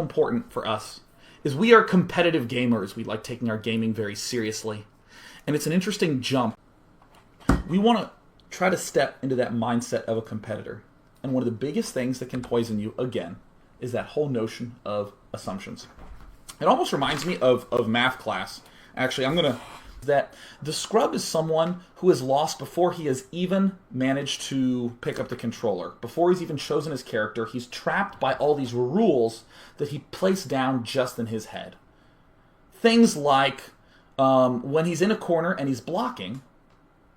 important for us is we are competitive gamers. We like taking our gaming very seriously. And it's an interesting jump. We want to try to step into that mindset of a competitor. And one of the biggest things that can poison you, again, is that whole notion of assumptions. It almost reminds me of math class. Actually, that the scrub is someone who is lost before he has even managed to pick up the controller. Before he's even chosen his character, he's trapped by all these rules that he placed down just in his head. Things like when he's in a corner and he's blocking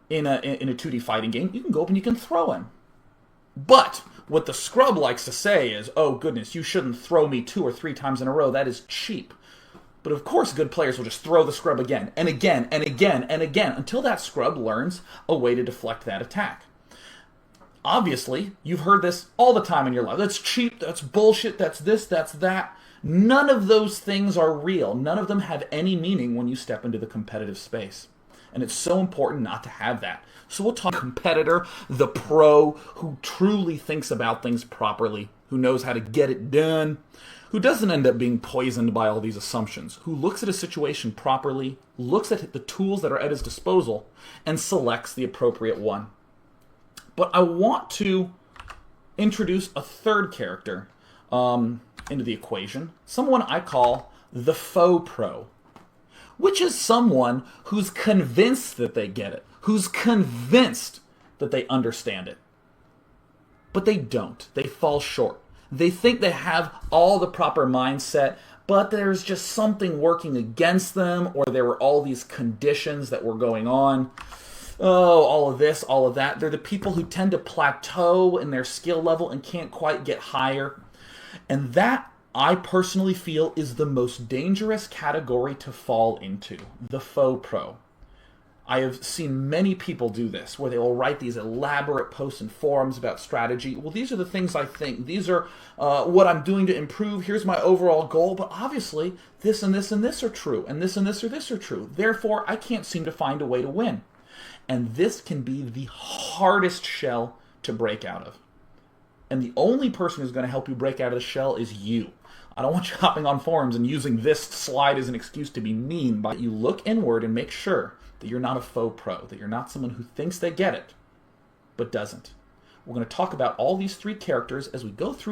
in a 2D fighting game, you can go up and you can throw him. But what the scrub likes to say is, oh goodness, you shouldn't throw me 2 or 3 times in a row. That is cheap. But of course, good players will just throw the scrub again and again and again and again until that scrub learns a way to deflect that attack. Obviously, you've heard this all the time in your life. That's cheap, that's bullshit, that's this, that's that. None of those things are real. None of them have any meaning when you step into the competitive space. And it's so important not to have that. So we'll talk competitor, the pro who truly thinks about things properly, who knows how to get it done, who doesn't end up being poisoned by all these assumptions, who looks at a situation properly, looks at the tools that are at his disposal, and selects the appropriate one. But I want to introduce a third character into the equation, someone I call the faux pro, which is someone who's convinced that they get it, who's convinced that they understand it. But they don't. They fall short. They think they have all the proper mindset, but there's just something working against them, or there were all these conditions that were going on. Oh, all of this, all of that. They're the people who tend to plateau in their skill level and can't quite get higher. And that, I personally feel, is the most dangerous category to fall into, the faux pro. I have seen many people do this, where they will write these elaborate posts and forums about strategy. Well, these are the things I think. These are what I'm doing to improve. Here's my overall goal. But obviously, this and this and this are true. And this or this are true. Therefore, I can't seem to find a way to win. And this can be the hardest shell to break out of. And the only person who's going to help you break out of the shell is you. I don't want you hopping on forums and using this slide as an excuse to be mean. But you look inward and make sure that you're not a faux pro, that you're not someone who thinks they get it, but doesn't. We're going to talk about all these 3 characters as we go through